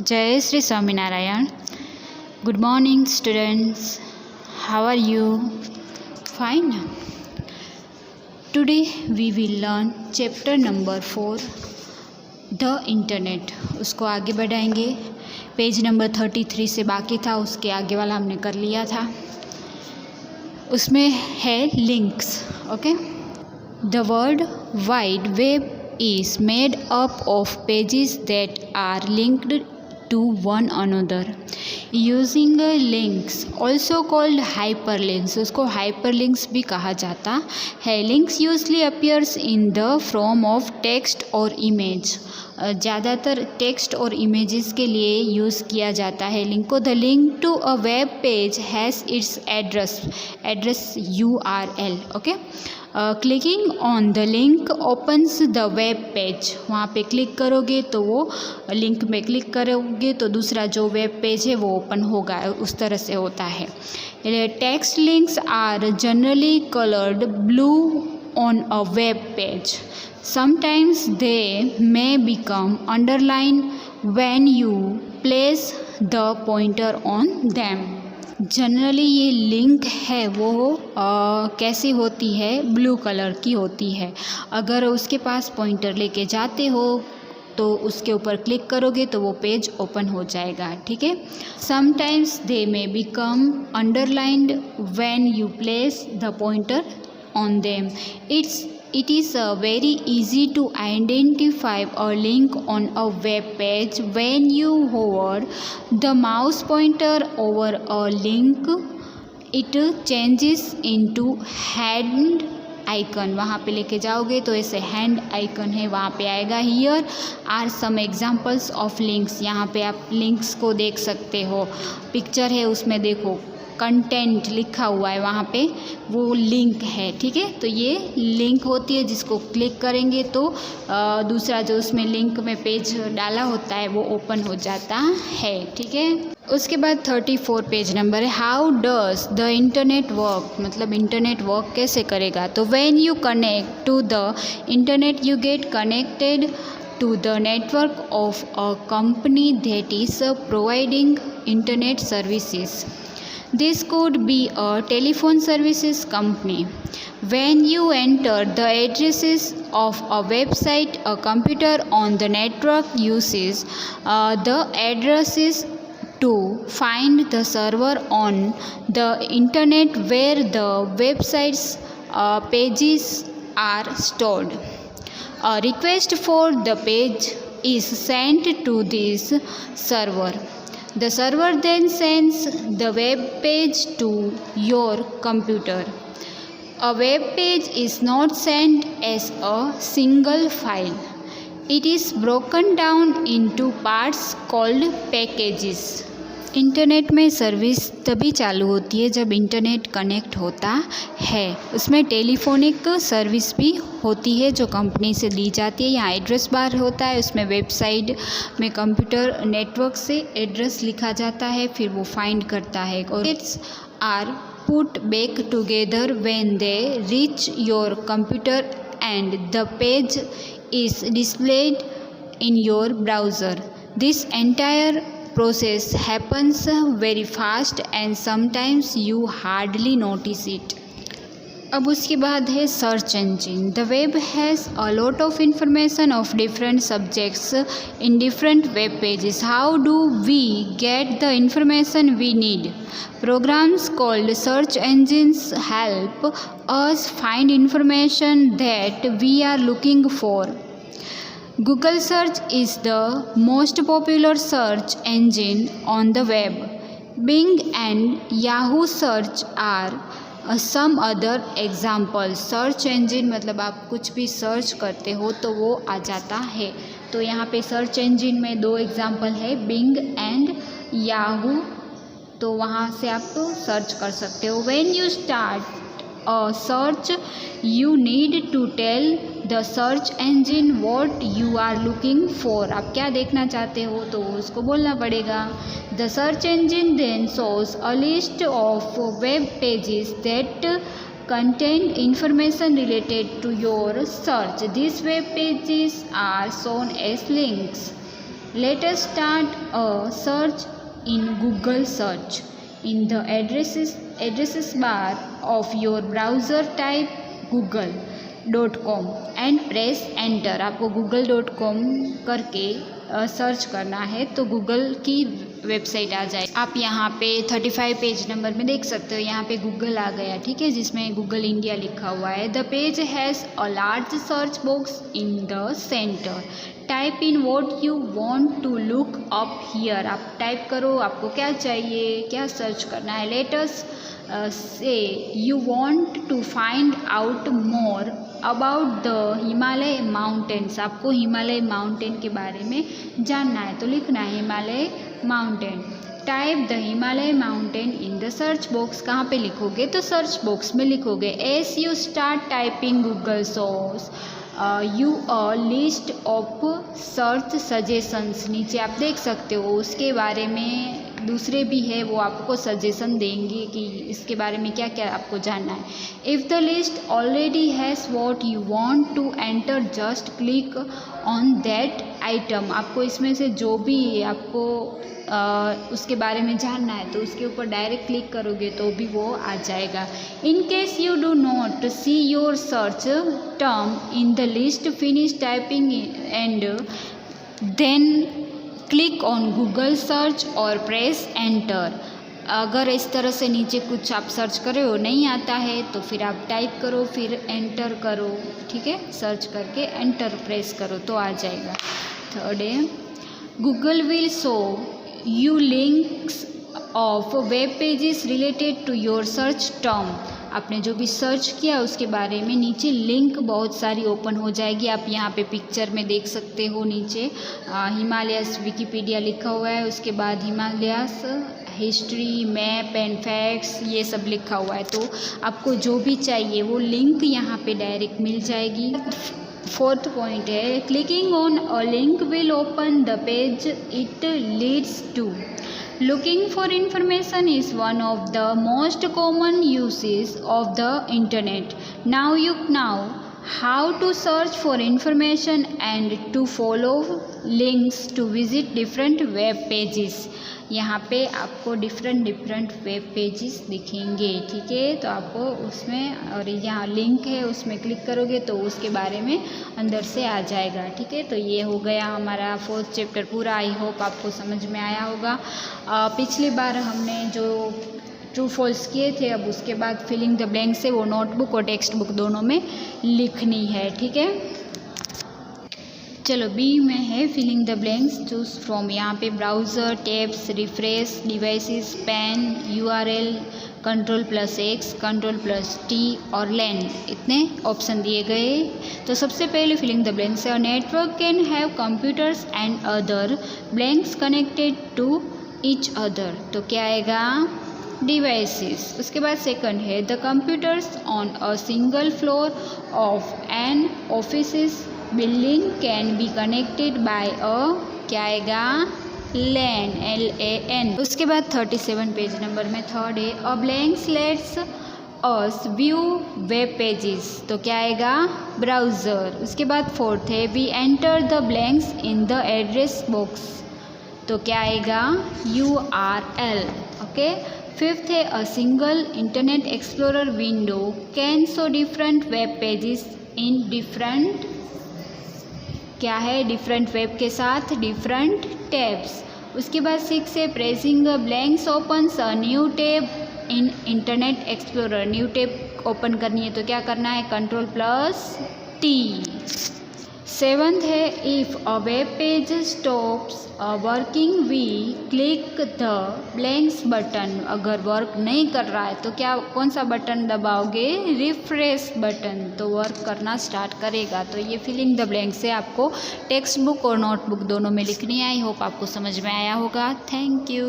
Jai Sri Swaminarayan. Good morning, students. How are you? Fine. Today we will learn chapter number 4, The Internet. उसको आगे बढ़ाएंगे. Page number 33 से बाकी था, उसके आगे वाला हमने कर लिया था. उसमें है links. Okay. The world wide web is made up of pages that are linked to one another using links, also called hyperlinks. उसको hyperlinks भी कहा जाता है. Links usually appears in the form of text और image. ज़्यादातर text और images के लिए यूज़ किया जाता है लिंक को. The link to a web page has its address URL. Okay. Clicking on the link opens the web page. वहाँ पे क्लिक करोगे तो वो लिंक में क्लिक करोगे तो दूसरा जो वेब पेज है वो ओपन होगा. उस तरह से होता है. Text links are generally coloured blue on a web page. Sometimes they may become underlined when you place the pointer on them. Generally ये लिंक है वो कैसी होती है, ब्लू कलर की होती है. अगर उसके पास पॉइंटर लेके जाते हो तो उसके ऊपर क्लिक करोगे तो वो पेज ओपन हो जाएगा. ठीक है. Sometimes they may become underlined when you place the pointer on them. It is very easy to identify a link on a web page when you hover the mouse pointer over a link. It changes into hand icon. वहाँ पे लेके जाओगे तो ऐसे hand icon है वहाँ पे आएगा. Here are some examples of links. यहाँ पे आप लिंक्स को देख सकते हो. पिक्चर है उसमें देखो कंटेंट लिखा हुआ है, वहाँ पे वो लिंक है. ठीक है. तो ये लिंक होती है जिसको क्लिक करेंगे तो दूसरा जो उसमें लिंक में पेज डाला होता है वो ओपन हो जाता है. ठीक है. उसके बाद 34 पेज नंबर है. How does the internet work. मतलब इंटरनेट वर्क कैसे करेगा. तो when you connect to the internet you get connected to the network of a company that is providing internet services. This could be a telephone services company. When you enter the addresses of a website, a computer on the network uses the addresses to find the server on the internet where the website's pages are stored. A request for the page is sent to this server. The server then sends the web page to your computer. A web page is not sent as a single file. It is broken down into parts called packages. Internet में service तभी चालू होती है जब internet connect होता है. उसमें telephonic service भी होती है जो कंपनी से दी जाती है. यहाँ एड्रेस बार होता है, उसमें वेबसाइट में कंप्यूटर नेटवर्क से एड्रेस लिखा जाता है, फिर वो फाइंड करता है. और its are put back together when they reach your computer and the page is displayed in your browser. This entire process happens very fast and sometimes you hardly notice it. अब उसके बाद है search engine. The web has a lot of information of different subjects in different web pages. How do we get the information we need. Programs called search engines help us find information that we are looking for. Google search is the most popular search engine on the web. Bing and Yahoo search are some other examples. Search engine मतलब आप कुछ भी search करते हो तो वो आ जाता है. तो यहाँ पे सर्च इंजिन में 2 एग्जाम्पल है, बिंग एंड याहू. तो वहाँ से आप सर्च कर सकते हो. When you start a search you need to tell the search engine what you are looking for. आप क्या देखना चाहते हो तो उसको बोलना पड़ेगा. The search engine then shows a list of web pages that contain information related to your search. These web pages are shown as links. Let us start a search in Google search. In the addresses bar of your browser type google.com and press enter. आपको google.com करके search करना है तो Google की website आ जाए. आप यहाँ पे 35 पेज नंबर में देख सकते हो, यहाँ पे गूगल आ गया, ठीक है, जिसमें गूगल इंडिया लिखा हुआ है. The page has a large search box in the centre. Type in what you want to look up here. आप टाइप करो आपको क्या चाहिए, क्या सर्च करना है. Let us say you want to find out more about the Himalaya mountains. आपको Himalaya mountain के बारे में जानना है तो लिखना है Himalaya mountain. Type the Himalaya mountain in the search box. कहाँ पे लिखोगे तो सर्च बॉक्स में लिखोगे. S U start typing Google source you a list of search suggestions. नीचे आप देख सकते हो उसके बारे में दूसरे भी है, वो आपको सजेशन देंगे कि इसके बारे में क्या क्या आपको जानना है. If the list already has what you want to enter just click on that item. आपको इसमें से जो भी आपको उसके बारे में जानना है तो उसके ऊपर डायरेक्ट क्लिक करोगे तो भी वो आ जाएगा. In case you do not see your search term in the list finish typing and then click on Google search और प्रेस एंटर. अगर इस तरह से नीचे कुछ आप सर्च कर रहे हो नहीं आता है तो फिर आप टाइप करो फिर एंटर करो, ठीक है, सर्च करके एंटर प्रेस करो तो आ जाएगा. थर्ड है Google will show you links of web pages related to your search term. आपने जो भी सर्च किया उसके बारे में नीचे लिंक बहुत सारी ओपन हो जाएगी. आप यहाँ पे पिक्चर में देख सकते हो नीचे हिमालयस विकीपीडिया लिखा हुआ है, उसके बाद Himalayas history map and facts ये सब लिखा हुआ है. तो आपको जो भी चाहिए वो लिंक यहाँ पे डायरेक्ट मिल जाएगी. फोर्थ पॉइंट है clicking on a link will open the page it leads to. Looking for information is one of the most common uses of the internet. Now you know how to search for information and to follow links to visit different web pages. यहाँ पे आपको different web pages दिखेंगे, ठीक है, तो आपको उसमें और यहाँ लिंक है उसमें क्लिक करोगे तो उसके बारे में अंदर से आ जाएगा, ठीक है. तो ये हो गया हमारा 4th चैप्टर पूरा. आई होप आपको समझ में आया होगा. पिछली बार हमने जो ट्रू फॉल्स किए थे अब उसके बाद फिलिंग द ब्लैंक्स है वो नोटबुक और टेक्स्ट बुक दोनों में लिखनी है, ठीक है. चलो बी में है filling the blanks choose from. यहाँ पे browser, tabs, refresh, devices, pen, URL, Ctrl+X, Ctrl+T और लैन, इतने ऑप्शन दिए गए. तो सबसे पहले फिलिंग द ब्लैंक्स है. A network can have computers and other blanks connected to each other. तो क्या आएगा डिवाइसेस. उसके बाद सेकंड है the computers on a single floor of an office building can be connected by a क्या आएगा लैन LAN. उसके बाद 37 पेज नंबर में थर्ड है a blanks let's us view web pages. तो क्या आएगा ब्राउज़र. उसके बाद फोर्थ है we enter the blanks in the address box. तो क्या आएगा URL. ओके. फिफ्थ है a single Internet Explorer window can show different web pages in different क्या है डिफरेंट वेब के साथ डिफरेंट टैब्स. उसके बाद 6 है pressing blanks opens a new tab in Internet Explorer. New tab open करनी है तो क्या करना है Ctrl+T. 7th है if a web page stops working we click the blanks button. अगर वर्क नहीं कर रहा है तो क्या कौन सा बटन दबाओगे रिफ्रेश बटन, तो वर्क करना स्टार्ट करेगा. तो ये फिलिंग द ब्लैंक्स से आपको टेक्स्ट बुक और नोटबुक दोनों में लिखनी है. आई होप आपको समझ में आया होगा. Thank you.